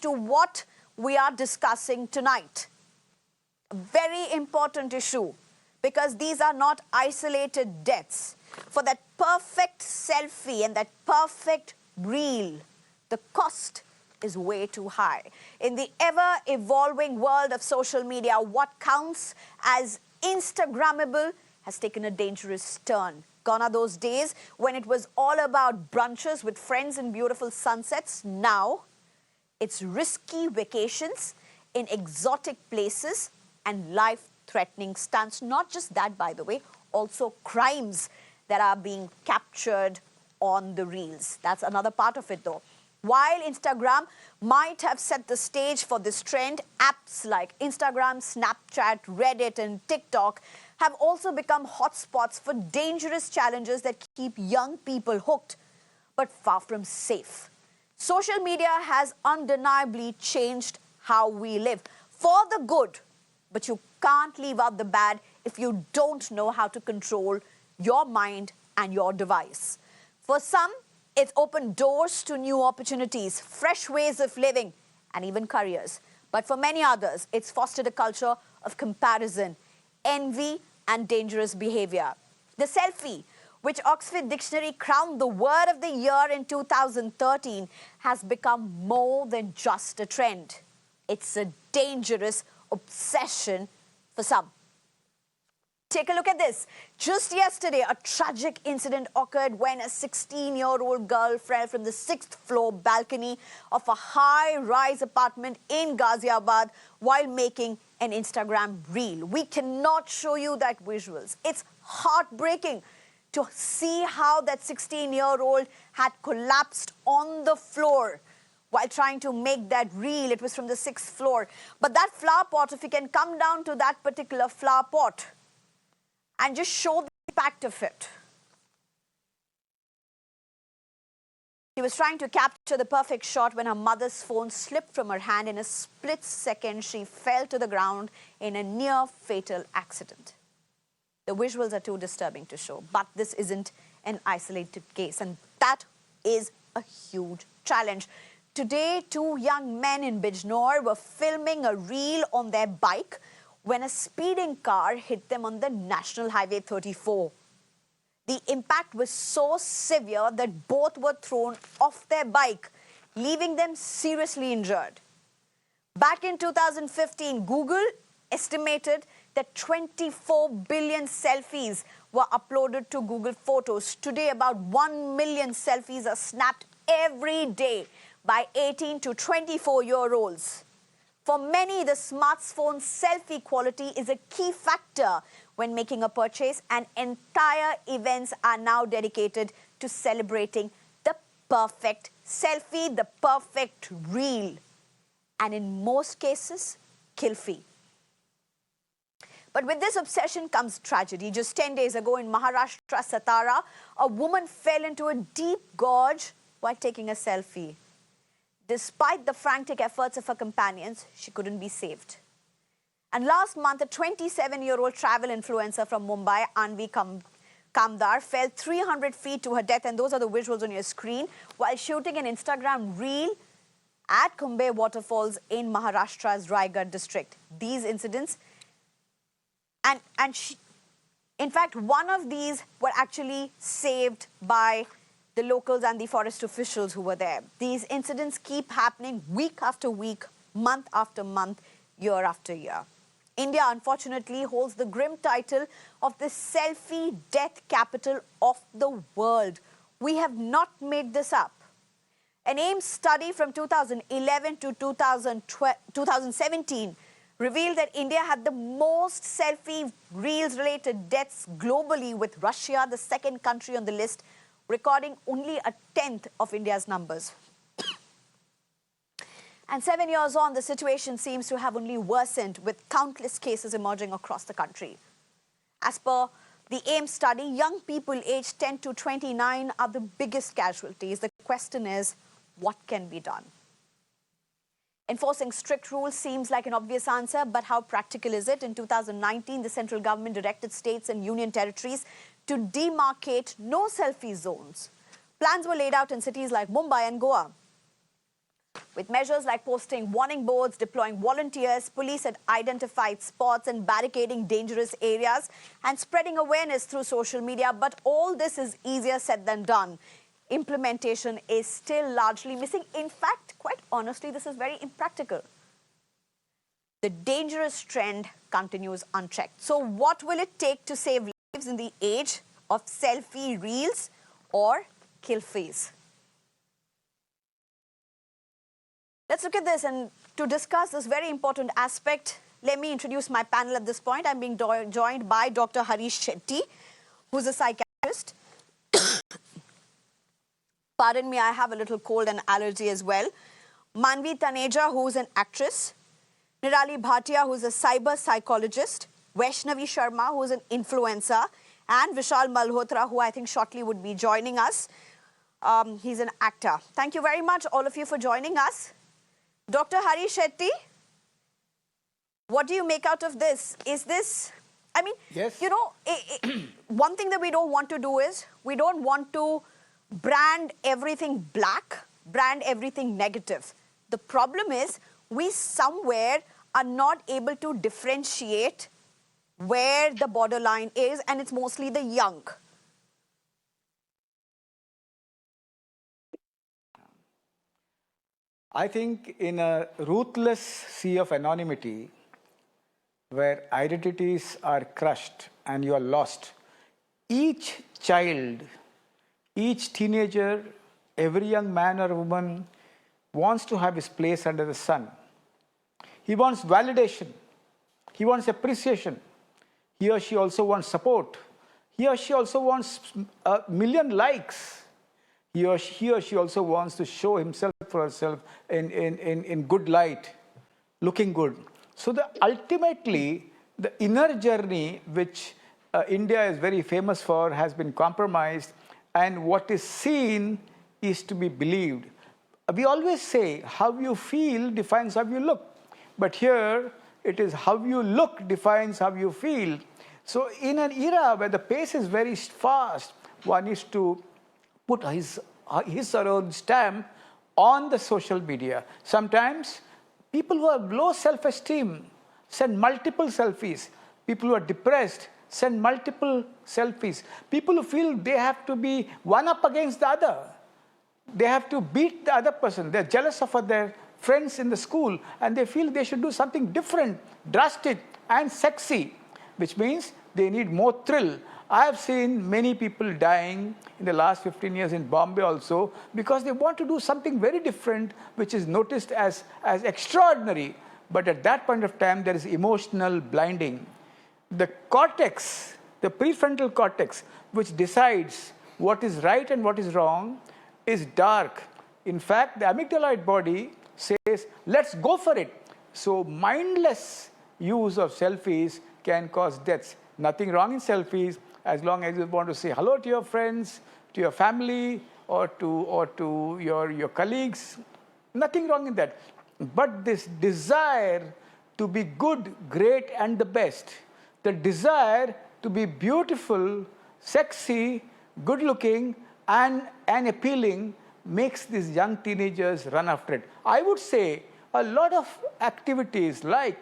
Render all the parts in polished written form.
to what we are discussing tonight. A very important issue, because these are not isolated deaths. For that perfect selfie and that perfect reel, the cost is way too high. In the ever-evolving world of social media, what counts as Instagrammable has taken a dangerous turn. Gone are those days when it was all about brunches with friends and beautiful sunsets. Now, it's risky vacations in exotic places and life-threatening stunts. Not just that, by the way, also crimes that are being captured on the reels. That's another part of it, though. While Instagram might have set the stage for this trend, apps like Instagram, Snapchat, Reddit, and TikTok have also become hotspots for dangerous challenges that keep young people hooked, but far from safe. Social media has undeniably changed how we live for the good, but you can't leave out the bad if you don't know how to control your mind and your device. For some, it's opened doors to new opportunities, fresh ways of living, and even careers. But for many others, it's fostered a culture of comparison, envy, and dangerous behavior. The selfie, which Oxford Dictionary crowned the word of the year in 2013, has become more than just a trend. It's a dangerous obsession for some. Take a look at this. Just yesterday, a tragic incident occurred when a 16-year-old girl fell from the 6th floor balcony of a high-rise apartment in Ghaziabad while making an Instagram reel. We cannot show you that visuals. It's heartbreaking to see how that 16-year-old had collapsed on the floor while trying to make that reel. It was from the 6th floor. But that flower pot, if you can come down to that particular flower pot and just show the impact of it. She was trying to capture the perfect shot when her mother's phone slipped from her hand. In a split second, she fell to the ground in a near-fatal accident. The visuals are too disturbing to show, but this isn't an isolated case, and that is a huge challenge. Today, two young men in Bijnor were filming a reel on their bike when a speeding car hit them on the National Highway 34. The impact was so severe that both were thrown off their bike, leaving them seriously injured. Back in 2015, Google estimated that 24 billion selfies were uploaded to Google Photos. Today, about 1 million selfies are snapped every day by 18 to 24-year-olds. For many, the smartphone selfie quality is a key factor when making a purchase, and entire events are now dedicated to celebrating the perfect selfie, the perfect reel, and in most cases, Killfie. But with this obsession comes tragedy. Just 10 days ago in Maharashtra, Satara, a woman fell into a deep gorge while taking a selfie. Despite the frantic efforts of her companions, she couldn't be saved. And last month, a 27-year-old travel influencer from Mumbai, Anvi Kamdar, fell 300 feet to her death, and those are the visuals on your screen, while shooting an Instagram reel at Kumbhe waterfalls in Maharashtra's Raigad district. These incidents, in fact, one of these were actually saved by the locals and the forest officials who were there. These incidents keep happening week after week, month after month, year after year. India, unfortunately, holds the grim title of the selfie death capital of the world. We have not made this up. An AIMS study from 2011 to 2017 revealed that India had the most selfie reels-related deaths globally, with Russia, the second country on the list, recording only a tenth of India's numbers. And 7 years on, the situation seems to have only worsened, with countless cases emerging across the country. As per the AIMS study, young people aged 10 to 29 are the biggest casualties. The question is, what can be done? Enforcing strict rules seems like an obvious answer, but how practical is it? In 2019, the central government directed states and union territories to demarcate no selfie zones. Plans were laid out in cities like Mumbai and Goa. With measures like posting warning boards, deploying volunteers, police had identified spots and barricading dangerous areas and spreading awareness through social media. But all this is easier said than done. Implementation is still largely missing. In fact, quite honestly, this is very impractical. The dangerous trend continues unchecked. So what will it take to save lives in the age of selfie reels or Killfies? Let's look at this, and to discuss this very important aspect, let me introduce my panel at this point. I'm being joined by Dr. Harish Shetty, who's a psychiatrist. Pardon me, I have a little cold and allergy as well. Manvi Taneja, who's an actress. Nirali Bhatia, who's a cyber psychologist. Vaishnavi Sharma, who's an influencer. And Vishal Malhotra, who I think shortly would be joining us. He's an actor. Thank you very much, all of you, for joining us. Dr. Harish Shetty, what do you make out of this? Is this, I mean, yes. You know, one thing that we don't want to do is, we don't want to brand everything black, brand everything negative. The problem is, we somewhere are not able to differentiate where the borderline is, and it's mostly the young. I think in a ruthless sea of anonymity, where identities are crushed and you are lost, each child, each teenager, every young man or woman wants to have his place under the sun. He wants validation. He wants appreciation. He or she also wants support. He or she also wants a million likes. He or she also wants to show himself or herself in good light, looking good. So ultimately, the inner journey, which India is very famous for, has been compromised, and what is seen is to be believed. We always say, how you feel defines how you look. But here, it is how you look defines how you feel. So in an era where the pace is very fast, one is to put his or her stamp on the social media. Sometimes people who have low self-esteem send multiple selfies. People who are depressed send multiple selfies. People who feel they have to be one up against the other. They have to beat the other person. They're jealous of their friends in the school, and they feel they should do something different, drastic, and sexy, which means they need more thrill. I have seen many people dying in the last 15 years in Bombay also because they want to do something very different, which is noticed as extraordinary. But at that point of time, there is emotional blinding. The cortex, the prefrontal cortex, which decides what is right and what is wrong, is dark. In fact, the amygdaloid body says, let's go for it. So mindless use of selfies can cause deaths. Nothing wrong in selfies, as long as you want to say hello to your friends, to your family, or to your colleagues. Nothing wrong in that. But this desire to be good, great, and the best, the desire to be beautiful, sexy, good-looking, and appealing makes these young teenagers run after it. I would say a lot of activities like,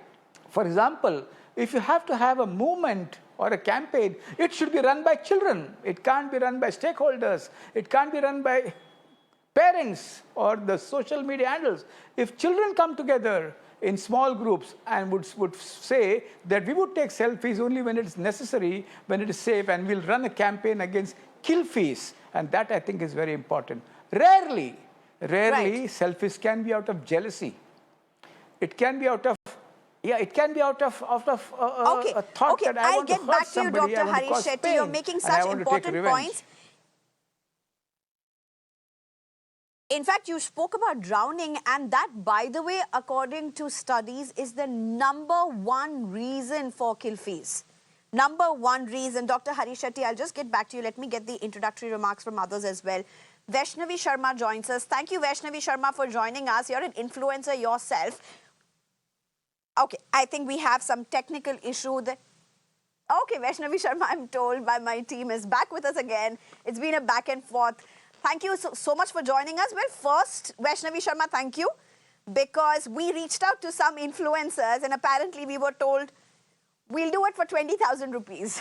for example, if you have to have a movement or a campaign, it should be run by children. It can't be run by stakeholders. It can't be run by parents or the social media handles. If children come together in small groups and would say that we would take selfies only when it is necessary, when it is safe, and we'll run a campaign against Killfies, and that I think is very important. Rarely, Right. selfies can be out of jealousy. It can be out of, it can be out of a thought that I want to hurt somebody, I want to cause pain, You're making and I such want to take important revenge. points. In fact, you spoke about drowning, and that, by the way, according to studies, is the #1 reason for Killfies. #1 reason. Dr. Harish Shetty, I'll just get back to you. Let me get the introductory remarks from others as well. Vaishnavi Sharma joins us. Thank you, Vaishnavi Sharma, for joining us. You're an influencer yourself. Okay, I think we have some technical issue that... Okay, Vaishnavi Sharma, I'm told by my team, is back with us again. It's been a back and forth. Thank you so much for joining us. Well, first, Vaishnavi Sharma, thank you. because we reached out to some influencers and apparently we were told, we'll do it for 20,000 rupees.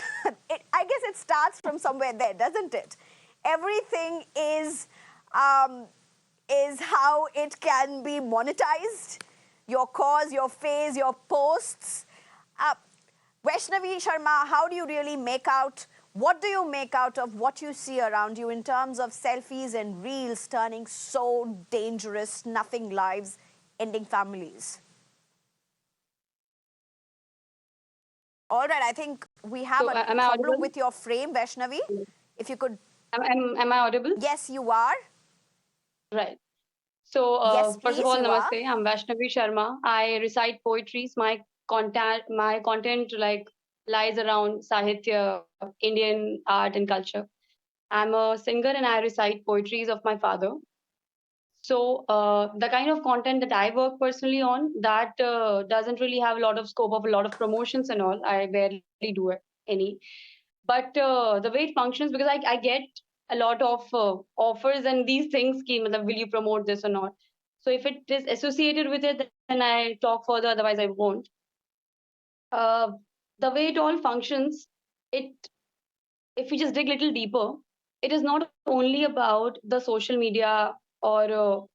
I guess it starts from somewhere there, doesn't it? Everything is how it can be monetized. Your cause, your phase, your posts. Vaishnavi Sharma, how do you really make out, what do you make out of what you see around you in terms of selfies and reels turning so dangerous, snuffing lives, ending families? All right, I think we have So, a am I problem audible? with your frame, Vaishnavi. If you could. Am I audible? Yes, you are. Right. So, Yes, first of please, all, you are. namaste. I'm Vaishnavi Sharma. I recite poetries. My content like lies around Sahitya, Indian art and culture. I'm a singer and I recite poetries of my father. So, the kind of content that I work personally on, that doesn't really have a lot of scope of a lot of promotions and all. I barely do any. But the way it functions, because I get a lot of offers and these things came, will you promote this or not? So if it is associated with it, then I talk further, otherwise I won't. Uh, the way it all functions, it if we just dig a little deeper, it is not only about the social media or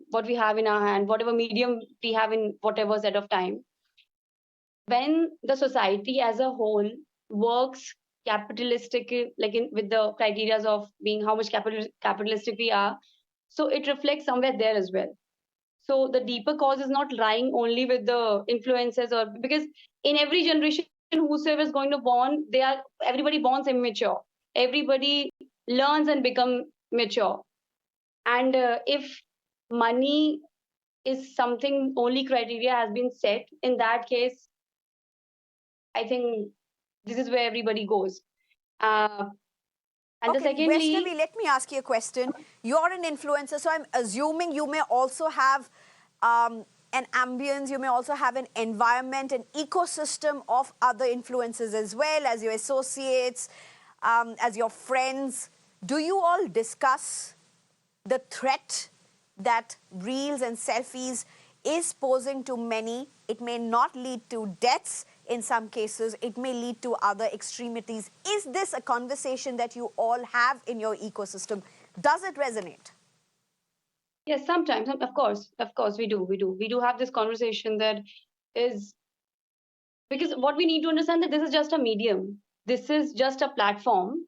what we have in our hand, whatever medium we have in whatever set of time. When the society as a whole works capitalistic, like with the criteria of being how much capitalistic we are, so it reflects somewhere there as well. So the deeper cause is not lying only with the influences, or because in every generation whosoever is going to born, they are everybody borns immature, everybody learns and become mature. And if money is something only criteria has been set, in that case I think this is where everybody goes. Uh, and the Okay, secondly, Vaishnavi, let me ask you a question. You're an influencer, so I'm assuming you may also have an ambience, you may also have an environment, an ecosystem of other influencers as well, as your associates, as your friends. Do you all discuss the threat that reels and selfies is posing to many? It may not lead to deaths in some cases, it may lead to other extremities. Is this a conversation that you all have in your ecosystem? Does it resonate? yes, sometimes, of course, we do have this conversation that is because what we need to understand that this is just a medium, this is just a platform.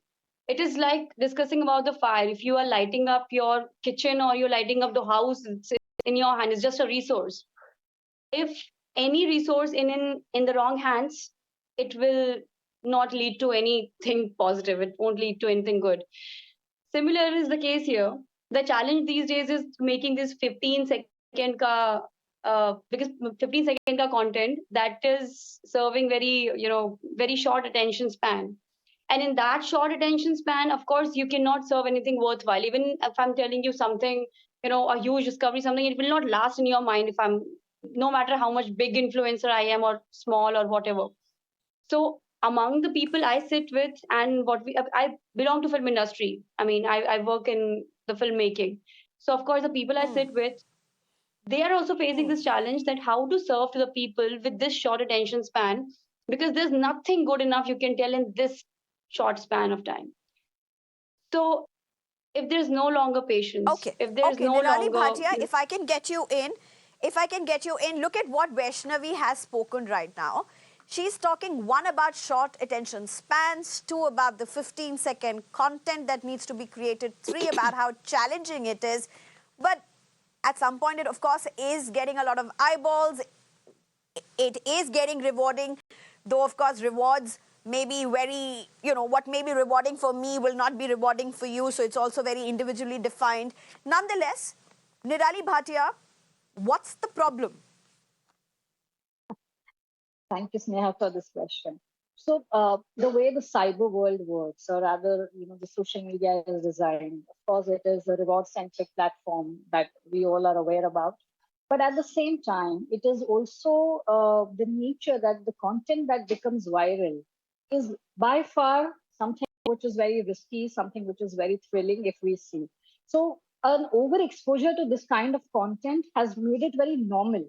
It is like discussing about the fire. If you are lighting up your kitchen or you're lighting up the house, it's in your hand. It's just a resource. If any resource in the wrong hands, it will not lead to anything positive. It won't lead to anything good. Similar is the case here. The challenge these days is making this 15-second because 15-second ka content that is serving very short attention span. And in that short attention span, of course, you cannot serve anything worthwhile. Even if I'm telling you something, a huge discovery, something, it will not last in your mind if I'm, no matter how much big influencer I am or small or whatever. So among the people I sit with and I belong to film industry. I mean, I work in the filmmaking. So of course, the people I sit with, they are also facing this challenge that how to serve to the people with this short attention span, because there's nothing good enough you can tell in this short span of time. So if there's no longer patience, Okay, if there's okay, no Nirali longer, Bhatia, if I can get you in, look at what Vaishnavi has spoken right now. She's talking, one, about short attention spans, two, about the 15-second content that needs to be created, three, about how challenging it is. But at some point, it, of course, is getting a lot of eyeballs. It is getting rewarding, though, of course, rewards may be very, what may be rewarding for me will not be rewarding for you, so it's also very individually defined. Nonetheless, Nirali Bhatia, what's the problem? Thank you, Sneha, for this question. So, the way the cyber world works, or rather, the social media is designed, of course, it is a reward-centric platform that we all are aware about. But at the same time, it is also the nature that the content that becomes viral is by far something which is very risky, something which is very thrilling if we see. So, an overexposure to this kind of content has made it very normal.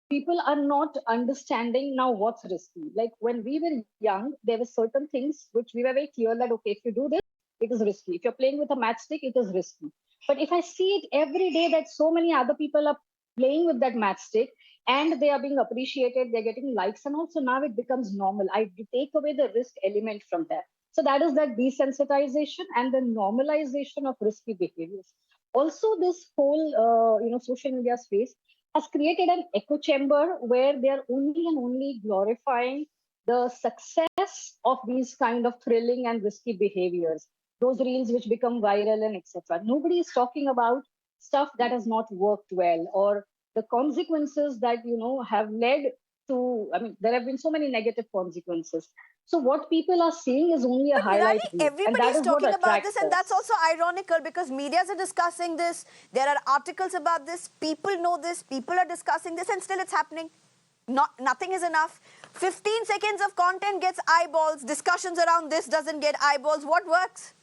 People are not understanding now what's risky. Like when we were young, there were certain things which we were very clear that, okay, if you do this, it is risky. If you're playing with a matchstick, it is risky. But if I see it every day that so many other people are playing with that matchstick and they are being appreciated, they're getting likes, and also now it becomes normal. I take away the risk element from there. So that is that desensitization and the normalization of risky behaviors. Also, this whole social media space has created an echo chamber where they are only and only glorifying the success of these kind of thrilling and risky behaviors, those reels which become viral and etc. Nobody is talking about stuff that has not worked well, or the consequences that have led to, I mean, there have been so many negative consequences. So what people are seeing is only a But highlight Nirali, reel, and that everybody's is what talking about this, attracts and that's us. also ironical because medias are discussing this. There are articles about this. People know this. People are discussing this, and still it's happening. Nothing is enough. 15 seconds of content gets eyeballs. Discussions around this doesn't get eyeballs. What works?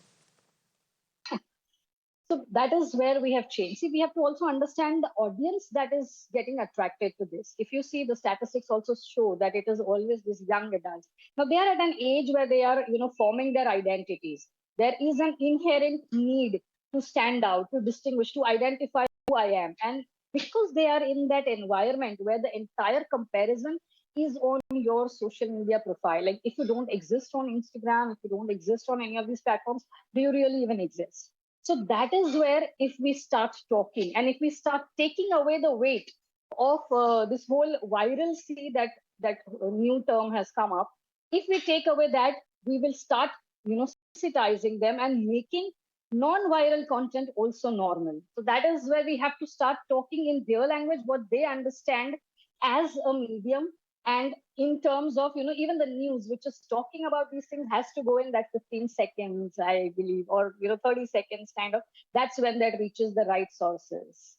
So that is where we have changed. See, we have to also understand the audience that is getting attracted to this. If you see, the statistics also show that it is always these young adults. Now they are at an age where they are, forming their identities. There is an inherent need to stand out, to distinguish, to identify who I am. And because they are in that environment where the entire comparison is on your social media profile. Like if you don't exist on Instagram, if you don't exist on any of these platforms, do you really even exist? So that is where, if we start talking and if we start taking away the weight of this whole viral see that new term has come up, if we take away that, we will start, sensitizing them and making non-viral content also normal. So that is where we have to start talking in their language, what they understand as a medium, and in terms of even the news which is talking about these things has to go in that 15 seconds, I believe, or 30 seconds kind of. That's when that reaches the right sources.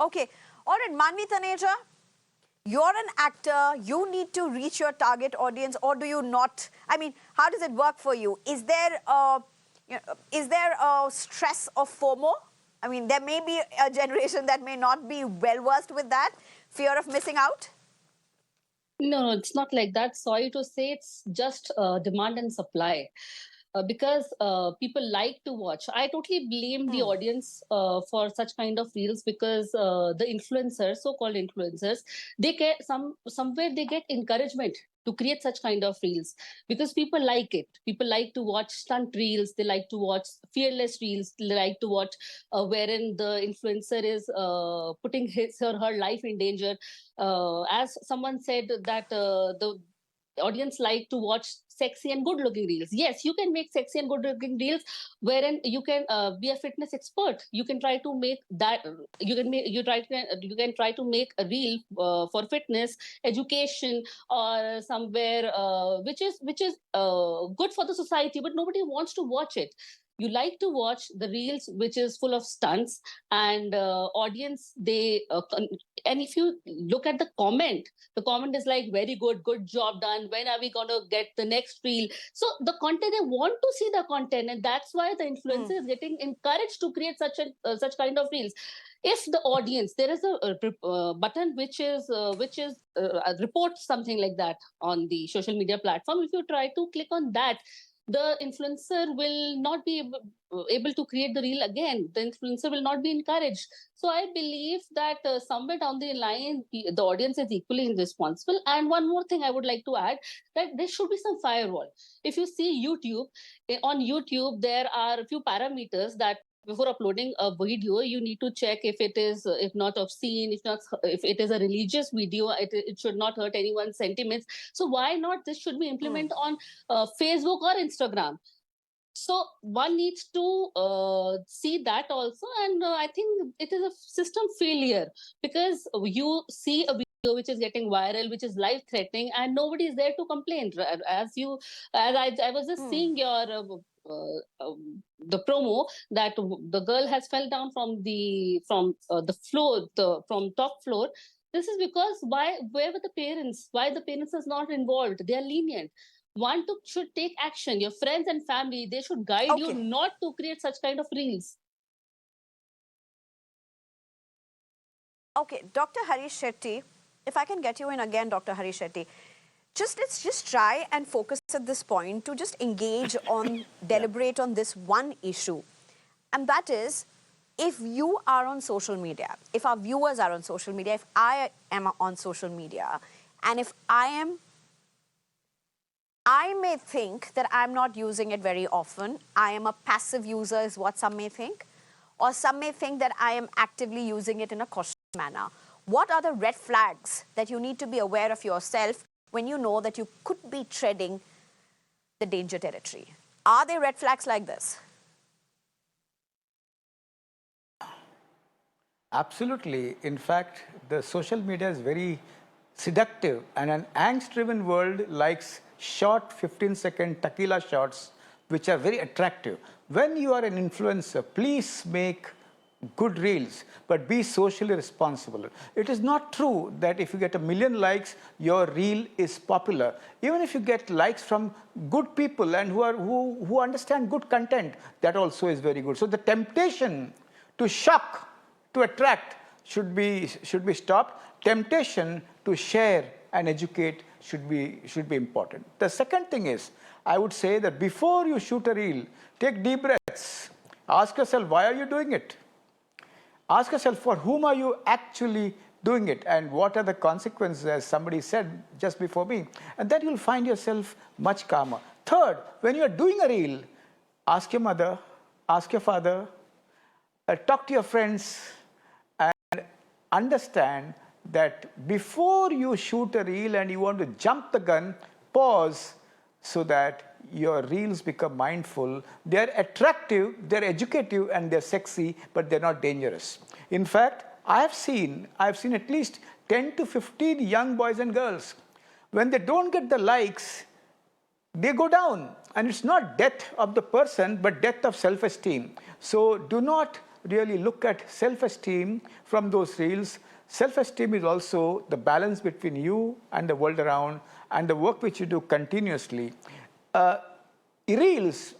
Okay. All right, Manvi Taneja, you're an actor. You need to reach your target audience, or do you not? I mean, how does it work for you? Is there a stress of FOMO? I mean, there may be a generation that may not be well versed with that fear of missing out. No, it's not like that. Sorry to say, it's just demand and supply. Because people like to watch. I totally blame the audience for such kind of reels, because the influencers, so-called influencers, they get somewhere they get encouragement to create such kind of reels because people like it. People like to watch stunt reels. They like to watch fearless reels. They like to watch wherein the influencer is putting his or her life in danger. As someone said that the audience like to watch sexy and good looking reels. Yes, you can make sexy and good looking reels wherein you can be a fitness expert. You can try to make that, you can try to make a reel for fitness education, or somewhere which is good for the society, but nobody wants to watch it. You like to watch the reels which is full of stunts, and audience, they and if you look at the comment is like, very good, good job done, when are we going to get the next reel? So the content, they want to see the content, and that's why the influencer is getting encouraged to create such kind of reels. If the audience, there is a button which is report something like that on the social media platform. If you try to click on that, the influencer will not be able to create the reel again. The influencer will not be encouraged. So I believe that somewhere down the line, the audience is equally responsible. And one more thing I would like to add, that there should be some firewall. If you see YouTube, on YouTube, there are a few parameters that before uploading a video, you need to check if it is, if not obscene, if it is a religious video, it should not hurt anyone's sentiments. So why not this should be implemented on Facebook or Instagram? So one needs to see that also, and I think it is a system failure, because you see a video which is getting viral, which is life threatening, and nobody is there to complain. As I was just seeing your the promo, that the girl has fell down from the floor, from top floor. This is because why? Where were the parents? Why the parents is not involved? They are lenient. should take action. Your friends and family, they should guide you Okay. not to create such kind of reels. Okay, Dr. Harish Shetty, if I can get you in again, Dr. Harish Shetty, let's just try and focus at this point to just engage on, deliberate on this one issue. And that is, if you are on social media, if our viewers are on social media, if I am on social media, and if I may think that I'm not using it very often. I am a passive user is what some may think. Or some may think that I am actively using it in a cautious manner. What are the red flags that you need to be aware of yourself when you know that you could be treading the danger territory? Are there red flags like this? Absolutely. In fact, the social media is very seductive, and an angst-driven world likes short 15-second tequila shots, which are very attractive. When you are an influencer, please make good reels, but be socially responsible. It is not true that if you get 1 million likes, your reel is popular. Even if you get likes from good people and who understand good content, that also is very good. So the temptation to shock, to attract, should be stopped. Temptation to share and educate should be important. The second thing is, I would say that before you shoot a reel, take deep breaths. Ask yourself, why are you doing it? Ask yourself, for whom are you actually doing it, and what are the consequences, as somebody said just before me, and then you'll find yourself much calmer. Third, when you're doing a reel, ask your mother, ask your father, talk to your friends, and understand that before you shoot a reel and you want to jump the gun, pause so that your reels become mindful. They're attractive, they're educative, and they're sexy, but they're not dangerous. In fact, I've seen at least 10 to 15 young boys and girls. When they don't get the likes, they go down. And it's not death of the person, but death of self-esteem. So do not really look at self-esteem from those reels. Self-esteem is also the balance between you and the world around, and the work which you do continuously. Reels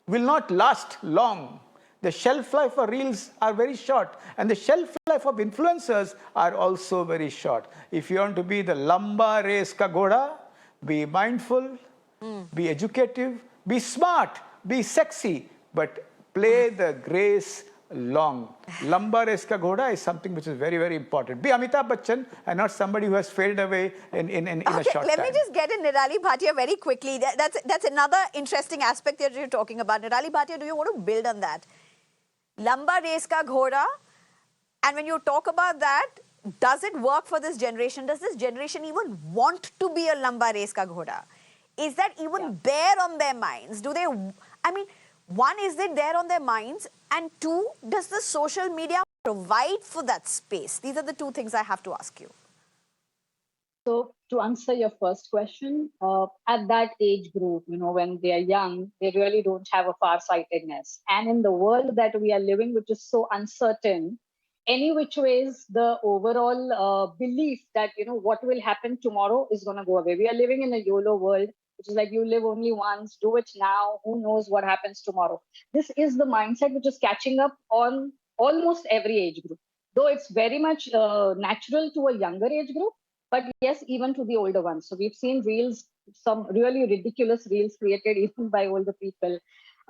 will not last long. The shelf life of reels are very short, and the shelf life of influencers are also very short. If you want to be the lamba race ka ghoda, be mindful, be educative, be smart, be sexy, but play the grace long. Lamba race ka ghoda is something which is very, very important. Be Amitabh Bachchan and not somebody who has faded away in a short time. Let me just get in Nirali Bhatia very quickly. That's another interesting aspect that you're talking about. Nirali Bhatia, do you want to build on that? Lamba race ka ghoda. And when you talk about that, does it work for this generation? Does this generation even want to be a lamba race ka ghoda? Is that even there on their minds? Do they, I mean, one, is it there on their minds? And two, does the social media provide for that space? These are the two things I have to ask you. So to answer your first question, at that age group, when they are young, they really don't have a far-sightedness. And in the world that we are living, which is so uncertain, any which ways, the overall belief that, what will happen tomorrow is going to go away. We are living in a YOLO world, which is like you live only once, do it now, who knows what happens tomorrow. This is the mindset which is catching up on almost every age group. Though it's very much natural to a younger age group, but yes, even to the older ones. So we've seen reels, some really ridiculous reels created even by older people.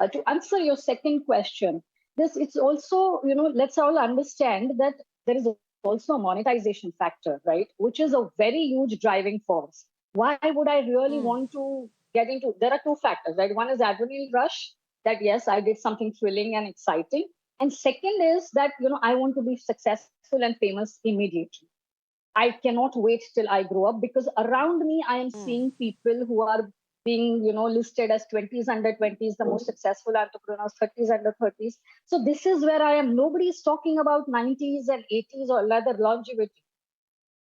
To answer your second question, it's also, let's all understand that there is also a monetization factor, right? Which is a very huge driving force. Why would I really want to get into? There are two factors, right? One is adrenaline rush, that yes, I did something thrilling and exciting. And second is that, I want to be successful and famous immediately. I cannot wait till I grow up, because around me, I am seeing people who are being, listed as 20s under 20s, the most successful entrepreneurs, 30s under 30s. So this is where I am. Nobody is talking about 90s and 80s or rather longevity.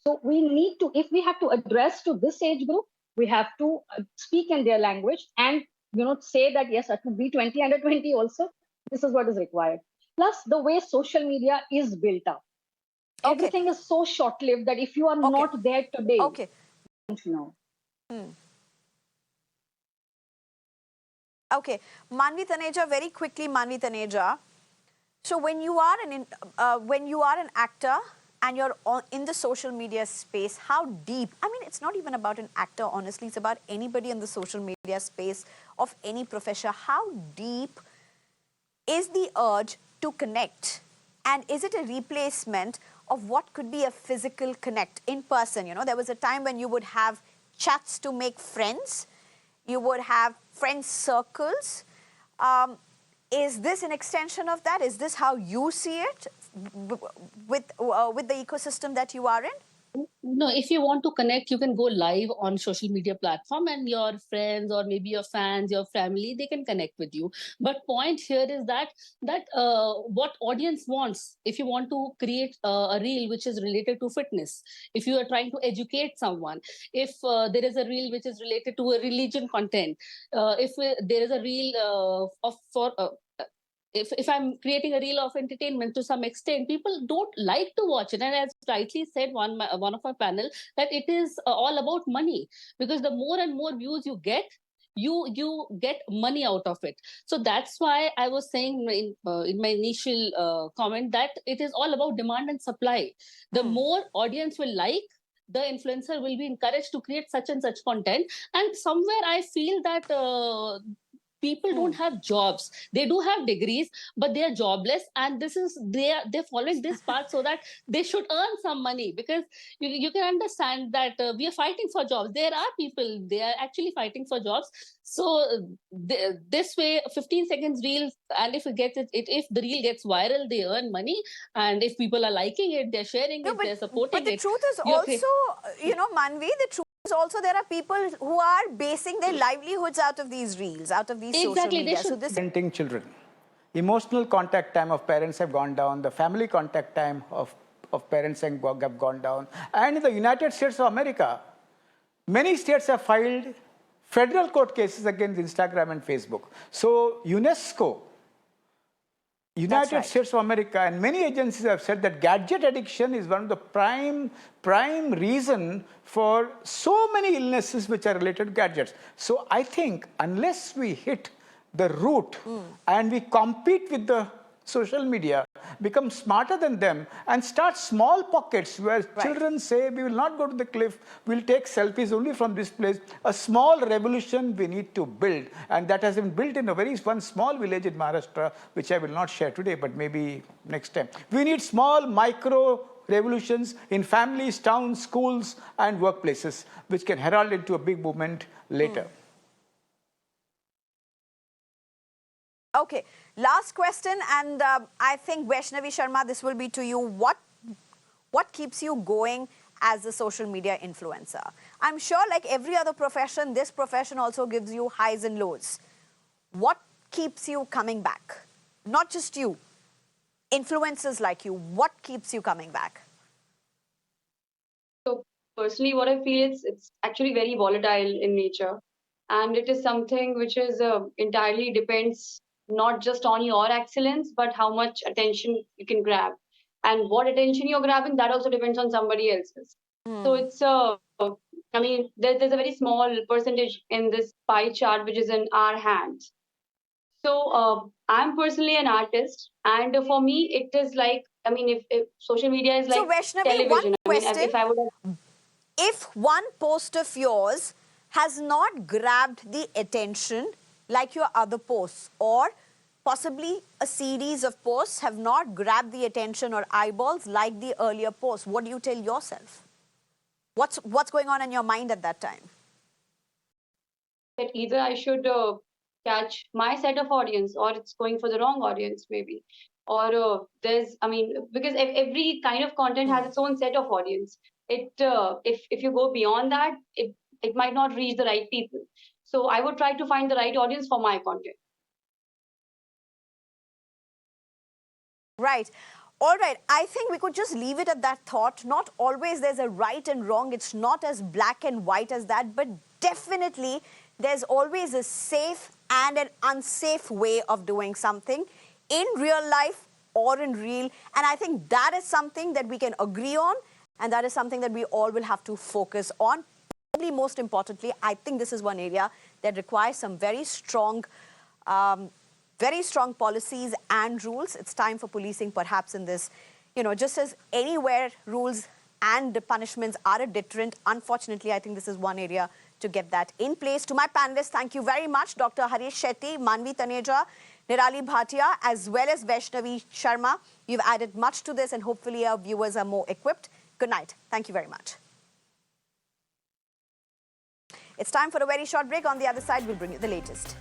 So we need to, if we have to address to this age group, we have to speak in their language and, say that, yes, to be 20 under 20 also, this is what is required. Plus the way social media is built up. Okay. Everything is so short-lived that if you are not there today, okay, you don't know. Okay, Manvi Taneja, very quickly, Manvi Taneja. So when you are an actor and you're in the social media space, how deep? I mean, it's not even about an actor. Honestly, it's about anybody in the social media space of any profession. How deep is the urge to connect, and is it a replacement of what could be a physical connect in person? You know, there was a time when you would have chats to make friends, you would have friend circles. Is this an extension of that? Is this how you see it with the ecosystem that you are in? No, if you want to connect, you can go live on social media platform, and your friends or maybe your fans, your family, they can connect with you. But point here is that what audience wants. If you want to create a reel which is related to fitness, if you are trying to educate someone, if there is a reel which is related to a religion content, if there is a reel of for if I'm creating a reel of entertainment to some extent, people don't like to watch it. And as rightly said one of our panel, that it is all about money, because the more and more views you get, you get money out of it. So that's why I was saying in my initial comment that it is all about demand and supply. The more audience will like, the influencer will be encouraged to create such and such content. And somewhere I feel that people don't have jobs. They do have degrees, but they are jobless, and this is they're following this path so that they should earn some money. Because you can understand that we are fighting for jobs. There are people, they are actually fighting for jobs. So this way, 15 seconds reels, and if if the reel gets viral, they earn money. And if people are liking it, they're sharing No, it, they're supporting but the it. truth is You're also, you know, Manvi, the truth is also there are people who are basing their livelihoods out of these reels, out of these social exactly, they media. So should. this Parenting children. Emotional contact time of parents have gone down. The family contact time of parents have gone down. And in the United States of America, many states have filed federal court cases against Instagram and Facebook. So UNESCO, United right. States of America, and many agencies have said that gadget addiction is one of the prime reason for so many illnesses which are related to gadgets. So I think unless we hit the root and we compete with the social media, become smarter than them, and start small pockets where children say, we will not go to the cliff, we'll take selfies only from this place. A small revolution we need to build, and that has been built in one small village in Maharashtra, which I will not share today, but maybe next time. We need small micro revolutions in families, towns, schools, and workplaces, which can herald into a big movement later. Okay, last question, and I think Vaishnavi Sharma, this will be to you. What keeps you going as a social media influencer? I'm sure, like every other profession, this profession also gives you highs and lows. What keeps you coming back? Not just you, influencers like you. What keeps you coming back? So personally, what I feel is it's actually very volatile in nature, and it is something which is entirely depends not just on your excellence, but how much attention you can grab, and what attention you're grabbing, that also depends on somebody else's. So it's I mean, there's a very small percentage in this pie chart which is in our hands. So I'm personally an artist, and for me, it is like, I mean, if social media is So like Vaishnavi, one television. I mean, question. if I would have, If one post of yours has not grabbed the attention like your other posts, or possibly a series of posts have not grabbed the attention or eyeballs like the earlier posts, what do you tell yourself? What's going on in your mind at that time? that either I should catch my set of audience, or it's going for the wrong audience, maybe. Or there's, I mean, because every kind of content has its own set of audience. If you go beyond that, it might not reach the right people. So I would try to find the right audience for my content. Right. All right. I think we could just leave it at that thought. Not always there's a right and wrong. It's not as black and white as that, but definitely there's always a safe and an unsafe way of doing something in real life or in real. And I think that is something that we can agree on, and that is something that we all will have to focus on. Probably most importantly, I think this is one area that requires some very strong very strong policies and rules. It's time for policing perhaps in this, just as anywhere rules and the punishments are a deterrent. Unfortunately, I think this is one area to get that in place. To my panelists, thank you very much. Dr. Harish Shetty, Manvi Taneja, Nirali Bhatia, as well as Vaishnavi Sharma. You've added much to this and hopefully our viewers are more equipped. Good night. Thank you very much. It's time for a very short break. On the other side, we'll bring you the latest.